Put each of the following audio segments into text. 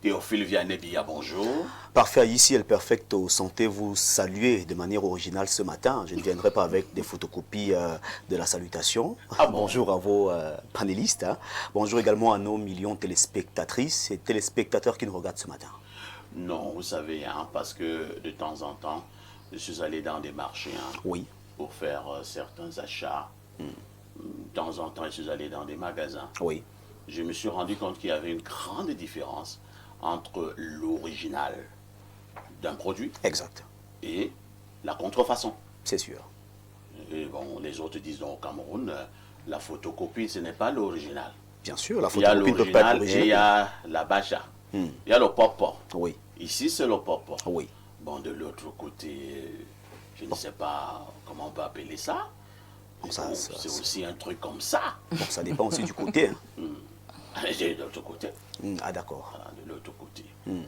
Théophile Vianney-Bia, bonjour. Parfait, ici El Perfecto, santé vous saluer de manière originale ce matin. Je ne viendrai pas avec des photocopies de la salutation. Ah bon? Bonjour à vos panélistes. Bonjour également à nos millions de téléspectatrices et téléspectateurs qui nous regardent ce matin. Non, vous savez, parce que de temps en temps, je suis allé dans des marchés Oui. pour faire certains achats. De temps en temps, je suis allé dans des magasins. Oui. Je me suis rendu compte qu'il y avait une grande différence entre l'original d'un produit Exact. et la contrefaçon. C'est sûr. Et bon, les autres disent au Cameroun, la photocopie, ce n'est pas l'original. Bien sûr, la Il y a photocopie ne peut pas être l'original et il y originale. a la bacha. Il y a le popo. Oui. Ici, c'est le popo. Oui. Bon, de l'autre côté, je ne sais pas comment on peut appeler ça. Bon, C'est aussi un truc comme ça. Bon, ça dépend aussi du côté. De l'autre côté. Ah d'accord. De l'autre côté.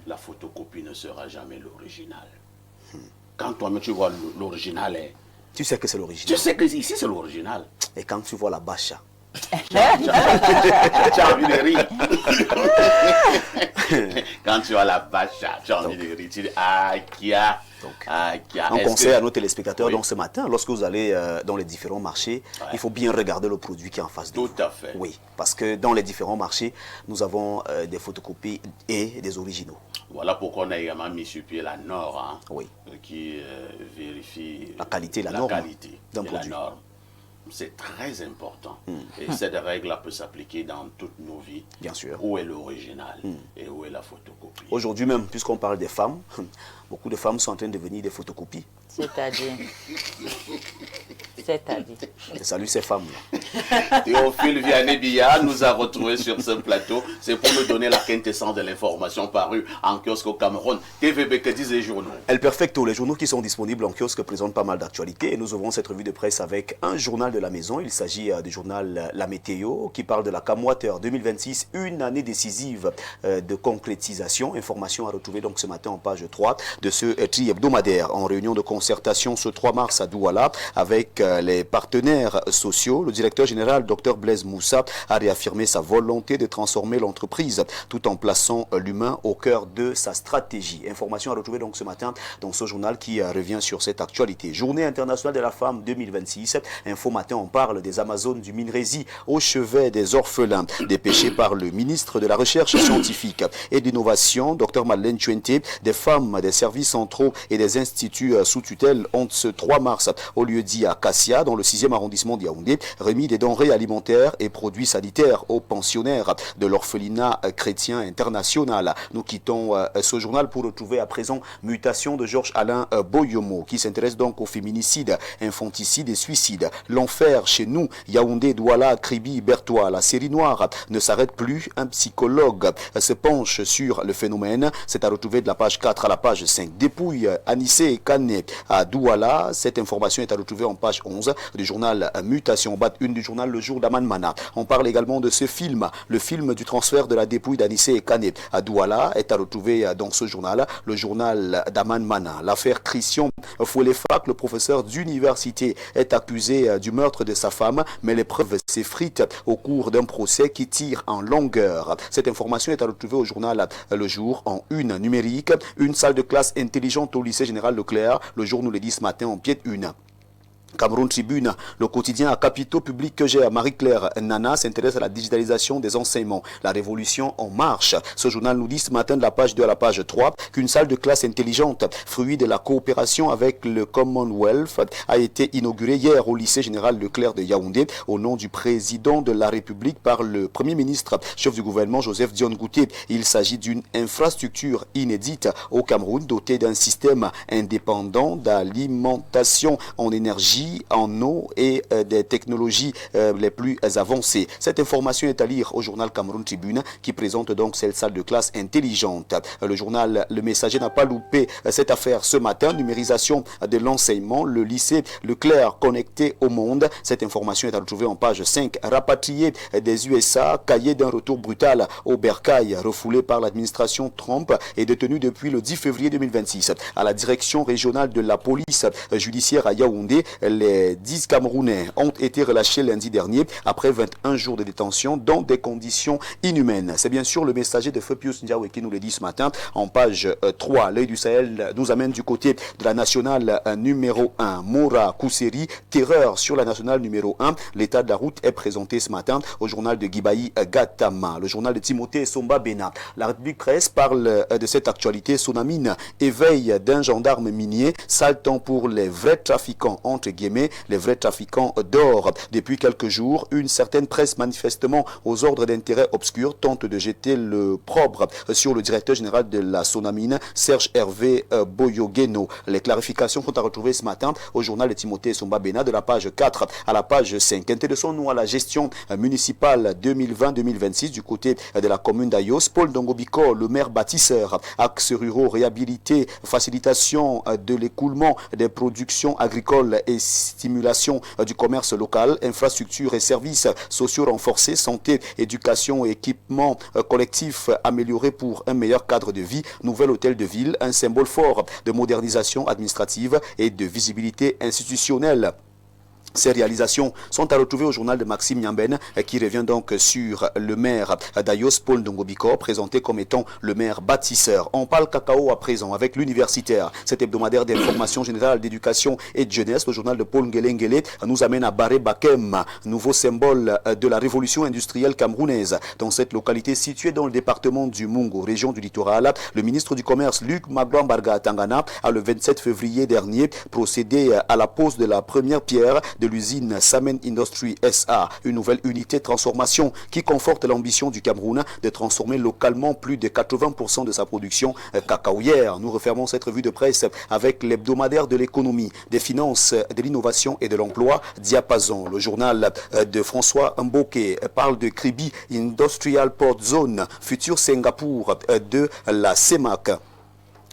La photocopie ne sera jamais l'original. Quand toi-même tu vois l'original, Tu sais que c'est l'original. tu sais que ici c'est l'original. Et quand tu vois la bacha. Tu as envie de rire. Quand tu as la bacha, tu as envie de rire. Tu dis, ah, qui a. Un conseil à nos téléspectateurs, Oui. donc ce matin, lorsque vous allez dans les différents marchés, il faut bien regarder le produit qui est en face de vous. Tout à fait. Oui, parce que dans les différents marchés, nous avons des photocopies et des originaux. Voilà pourquoi on a également mis sur pied la norme Oui. qui vérifie La qualité, la la norme qualité d'un de produit. la norme. C'est très important. Et cette règle peut s'appliquer dans toutes nos vies. Bien sûr. Où est l'original et où est la photocopie. Aujourd'hui même, puisqu'on parle des femmes, beaucoup de femmes sont en train de devenir des photocopies. C'est-à-dire. Je salue ces femmes-là. Théophile Vianney-Bia nous a retrouvés sur ce plateau. C'est pour nous donner la quintessence de l'information parue en kiosque au Cameroun. TVB, que disent les journaux? El Perfecto, les journaux qui sont disponibles en kiosque présentent pas mal d'actualités. Et nous ouvrons cette revue de presse avec un journal de la maison. Il s'agit du journal La Météo qui parle de la Camwater 2026, une année décisive de concrétisation. Information à retrouver donc ce matin en page 3 de ce tri hebdomadaire en réunion de concertation ce 3 mars à Douala avec les partenaires sociaux. Le directeur général, Dr Blaise Moussa, a réaffirmé sa volonté de transformer l'entreprise tout en plaçant l'humain au cœur de sa stratégie. Information à retrouver donc ce matin dans ce journal qui revient sur cette actualité. Journée internationale de la femme 2026. Info Matin, on parle des Amazones du Minrésie au chevet des orphelins. Dépêché par le ministre de la Recherche scientifique et d'innovation, Dr Madeleine Chuente, des femmes des services centraux et des instituts sous tutelle ont ce 3 mars au lieu dit à Cassia, dans le 6e arrondissement de Yaoundé, remis des denrées alimentaires et produits sanitaires aux pensionnaires de l'orphelinat chrétien international. Nous quittons ce journal pour retrouver à présent Mutation de Georges-Alain Boyomo qui s'intéresse donc au féminicide, infanticide et suicide. L'enfer chez nous, Yaoundé, Douala, Kribi, Bertois. La série noire ne s'arrête plus. Un psychologue se penche sur le phénomène. C'est à retrouver de la page 4 à la page 5. Dépouille Anissé et Kane à Douala. Cette information est à retrouver en page 11 du journal Mutation. Bat une du journal Le Jour d'Aman Mana. On parle également de ce film. Le film du transfert de la dépouille d'Anissé et Kane à Douala est à retrouver dans ce journal, le journal d'Aman Mana. L'affaire Christian Fouelefak, le professeur d'université, est accusé du meurtre de sa femme, mais les preuves s'effritent au cours d'un procès qui tire en longueur. Cette information est à retrouver au journal Le Jour en une numérique. Une salle de classe intelligente au lycée Général Leclerc. Le Jour nous le dit ce matin en pied de une. Cameroun Tribune, le quotidien à capitaux publics que j'ai à Marie-Claire Nana s'intéresse à la digitalisation des enseignements. La révolution en marche. Ce journal nous dit ce matin de la page 2 à la page 3 qu'une salle de classe intelligente, fruit de la coopération avec le Commonwealth, a été inaugurée hier au lycée général Leclerc de Yaoundé au nom du président de la République par le Premier ministre, chef du gouvernement Joseph Dion Ngouté. Il s'agit d'une infrastructure inédite au Cameroun dotée d'un système indépendant d'alimentation en énergie, en eau et des technologies les plus avancées. Cette information est à lire au journal Cameroun Tribune qui présente donc cette salle de classe intelligente. Le journal Le Messager n'a pas loupé cette affaire ce matin. Numérisation de l'enseignement, le lycée Leclerc connecté au monde. Cette information est à retrouver en page 5. Rapatrié des USA, cahier d'un retour brutal au bercail, refoulé par l'administration Trump et détenu depuis le 10 février 2026. À la direction régionale de la police judiciaire à Yaoundé, les 10 Camerounais ont été relâchés lundi dernier après 21 jours de détention dans des conditions inhumaines. C'est bien sûr le messager de Feu Pius Ndiawe qui nous le dit ce matin en page 3. L'œil du Sahel nous amène du côté de la nationale numéro 1. Mora Kousseri, terreur sur la nationale numéro 1. L'état de la route est présenté ce matin au journal de Gibaï Gatama. Le journal de Timothée Somba Bena. La République Presse parle de cette actualité. Sonamine, éveil d'un gendarme minier, sale temps pour les vrais trafiquants, entre guillemets, les vrais trafiquants d'or. Depuis quelques jours, une certaine presse manifestement aux ordres d'intérêt obscurs tente de jeter le propre sur le directeur général de la Sonamine, Serge Hervé Boyogeno. Les clarifications sont à retrouver ce matin au journal de Timothée Somba Bena de la page 4 à la page 5. Intéressons-nous à la gestion municipale 2020-2026 du côté de la commune d'Ayos. Paul Dongobiko, le maire bâtisseur, axes ruraux, réhabilité, facilitation de l'écoulement des productions agricoles et stimulation du commerce local, infrastructures et services sociaux renforcés, santé, éducation et équipements collectifs améliorés pour un meilleur cadre de vie, nouvel hôtel de ville, un symbole fort de modernisation administrative et de visibilité institutionnelle. Ces réalisations sont à retrouver au journal de Maxime Nyamben qui revient donc sur le maire d'Ayos, Paul Dongobiko, présenté comme étant le maire bâtisseur. On parle cacao à présent avec l'universitaire. Cet hebdomadaire d'information générale d'éducation et de jeunesse, le journal de Paul Ngele nous amène à Baré Bakem, nouveau symbole de la révolution industrielle camerounaise. Dans cette localité située dans le département du Mungo, région du littoral, le ministre du Commerce Luc Magwambarga Tangana a le 27 février dernier procédé à la pose de la première pierre de l'usine Samen Industry SA, une nouvelle unité de transformation qui conforte l'ambition du Cameroun de transformer localement plus de 80% de sa production cacaoyère. Nous refermons cette revue de presse avec l'hebdomadaire de l'économie, des finances, de l'innovation et de l'emploi, Diapason. Le journal de François Mboké parle de Kribi Industrial Port Zone, futur Singapour de la CEMAC.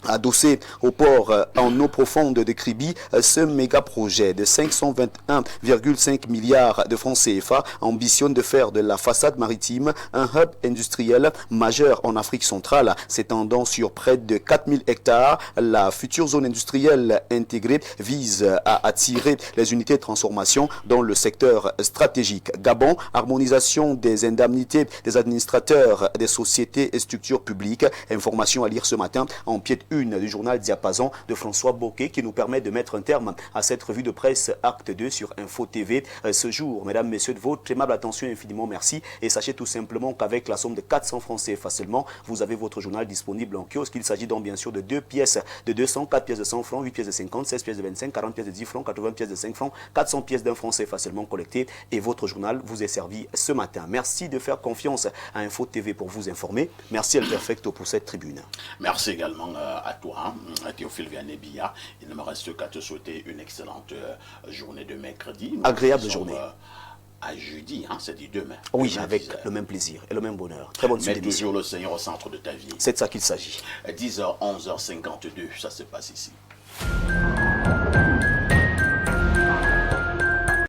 Adossé au port en eau profonde de Kribi, ce méga projet de 521,5 milliards de francs CFA ambitionne de faire de la façade maritime un hub industriel majeur en Afrique centrale, s'étendant sur près de 4000 hectares. La future zone industrielle intégrée vise à attirer les unités de transformation dans le secteur stratégique. Gabon, harmonisation des indemnités des administrateurs des sociétés et structures publiques. Information à lire ce matin en pied de une du journal Diapason de François Bocquet qui nous permet de mettre un terme à cette revue de presse Acte 2 sur Info TV ce jour. Mesdames, messieurs, de votre aimable attention, infiniment merci. Et sachez tout simplement qu'avec la somme de 400 francs CFA seulement, vous avez votre journal disponible en kiosque. Il s'agit donc bien sûr de 2 pièces de 200, 4 pièces de 100 francs, 8 pièces de 50, 16 pièces de 25, 40 pièces de 10 francs, 80 pièces de 5 francs, 400 pièces d'un franc CFA seulement collectées. Et votre journal vous est servi ce matin. Merci de faire confiance à Info TV pour vous informer. Merci El Perfecto pour cette tribune. Merci également à toi, Théophile Vianney-Billa. Il ne me reste qu'à te souhaiter une excellente journée de mercredi. Agréable journée. À jeudi, hein, c'est dit demain. Oui, demain, avec le même plaisir et le même bonheur. Très bonne suite d'émission. Mets toujours le Seigneur au centre de ta vie. C'est de ça qu'il s'agit. 10h, 11h52, ça se passe ici.